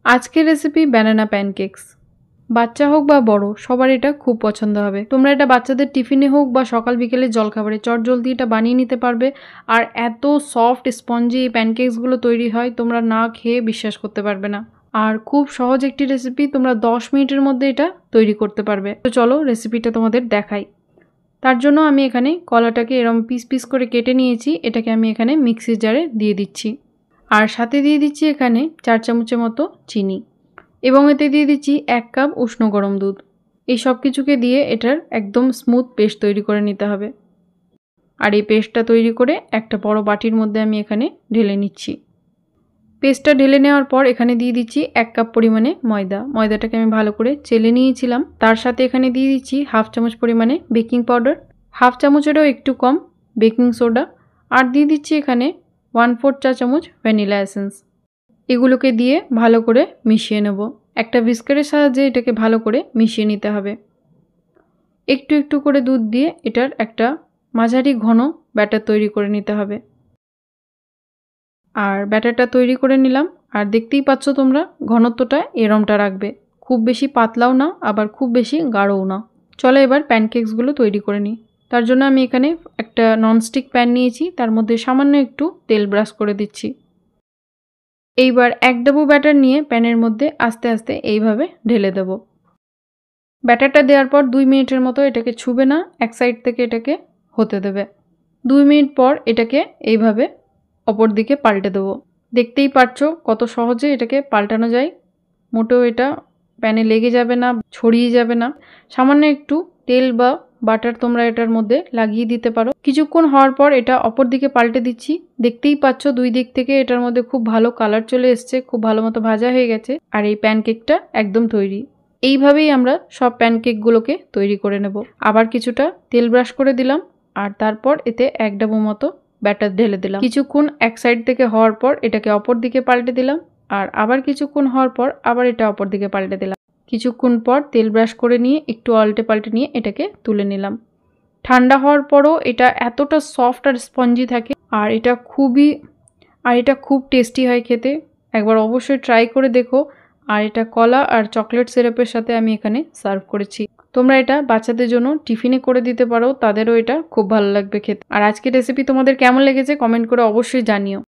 আজকের recipe banana pancakes. বাচ্চা হোক বা বড় সবার এটা খুব পছন্দ হবে। তোমরা এটা বাচ্চাদের টিফিনে হোক বা সকাল বিকেলে জলখাবারে চটজলদি এটা বানিয়ে নিতে পারবে। আর এত সফট স্পঞ্জি এই প্যানকেকসগুলো তৈরি হয় তোমরা না খেয়ে বিশ্বাস করতে পারবে না। আর খুব সহজ একটি রেসিপি, তোমরা 10 মিনিটের মধ্যে এটা তৈরি করতে পারবে। তো চলো রেসিপিটা তোমাদের দেখাই। তার জন্য আমি এখানে কলাটাকে এরম পিস পিস করে কেটে নিয়েছি। এটাকে আমি এখানে মিক্সির জারে দিয়ে দিচ্ছি। আর সাথে দিয়ে দিচ্ছি এখানে 4 চামচের মতো চিনি এবং এতে দিয়ে দিচ্ছি 1 কাপ উষ্ণ গরম দুধ। এই সব কিছুকে দিয়ে এটার একদম স্মুথ পেস্ট তৈরি করে নিতে হবে। আর এই পেস্টটা তৈরি করে একটা বড় বাটির মধ্যে আমি এখানে ঢেলে নিচ্ছি। পেস্টটা ঢেলে নেওয়ার পর এখানে দিয়ে দিচ্ছি 1 কাপ পরিমাণে ময়দা। ময়দাটাকে আমি ভালো করে চেলে নিয়েছিলাম। তার সাথে এখানে দিয়ে দিচ্ছি 1/2 চামচ পরিমাণে বেকিং পাউডার, 1/2 চামচেরও একটু কম বেকিং সোডা, আর দিয়ে দিচ্ছি এখানে 1/4 চা চামচ ভ্যানিলা এসেন্স। এগুলোকে দিয়ে ভালো করে মিশিয়ে নেব। একটা হুইস্কারের সাহায্যে এটাকে ভালো করে মিশিয়ে নিতে হবে। একটু একটু করে দুধ দিয়ে এটার একটা মাঝারি ঘন ব্যাটার তৈরি করে নিতে হবে। আর ব্যাটারটা তৈরি করে নিলাম। আর দেখতেই পাচ্ছ তোমরা ঘনত্বটা এরমটা রাখবে, খুব বেশি পাতলাও না আবার খুব বেশি গাঢ়ও না। চলো এবার প্যানকেকসগুলো তৈরি করে নিই। তার জন্য আমি এখানে একটা ননস্টিক প্যান নিয়েছি, তার মধ্যে সামান্য একটু তেল ব্রাশ করে দিচ্ছি। এইবার 1 ডাবু ব্যাটার নিয়ে প্যানের মধ্যে আস্তে আস্তে এইভাবে ঢেলে দেব। ব্যাটারটা দেওয়ার পর 2 মিনিটের মতো এটাকে ছুবে না, এক সাইড থেকে এটাকে হতে দেবে। 2 মিনিট পর এটাকে এইভাবে অপর দিকে পাল্টে দেবো। দেখতেই পারছো কত সহজে এটাকে পাল্টানো যায়। মোটেও এটা প্যানে লেগে যাবে না, ছড়িয়ে যাবে না। সামান্য একটু তেল বা বাটার তোমরা এটার মধ্যে লাগিয়ে দিতে পারো। কিছুক্ষণ হওয়ার পর এটা অপর দিকে পাল্টে দিচ্ছি। দেখতেই পাচ্ছ দুই দিক থেকে এটার মধ্যে খুব ভালো কালার চলে এসছে, খুব ভালো মতো ভাজা হয়ে গেছে। আর এই প্যানকেকটা একদম তৈরি। এইভাবেই আমরা সব প্যানকেকগুলোকে তৈরি করে নেব। আবার কিছুটা তেল ব্রাশ করে দিলাম আর তারপর এতে 1 ডাবু মতো ব্যাটার ঢেলে দিলাম। কিছুক্ষণ এক সাইড থেকে হওয়ার পর এটাকে অপর দিকে পাল্টে দিলাম আর আবার কিছুক্ষণ হওয়ার পর আবার এটা অপর দিকে পাল্টে দিলাম। কিছুক্ষণ পর তেল ব্রাশ করে নিয়ে একটু আলটে পাল্টে নিয়ে এটাকে তুলে নিলাম। ঠান্ডা হওয়ার পরও এটা এতটা সফট আর স্পঞ্জি থাকে আর এটা খুব টেস্টি হয় খেতে। একবার অবশ্যই ট্রাই করে দেখো। আর এটা কলা আর চকলেট সিরাপের সাথে আমি এখানে সার্ভ করেছি। তোমরা এটা বাচ্চাদের জন্য টিফিনে করে দিতে পারো, তাদেরও এটা খুব ভালো লাগবে খেতে। আর আজকের রেসিপি তোমাদের কেমন লেগেছে কমেন্ট করে অবশ্যই জানিও।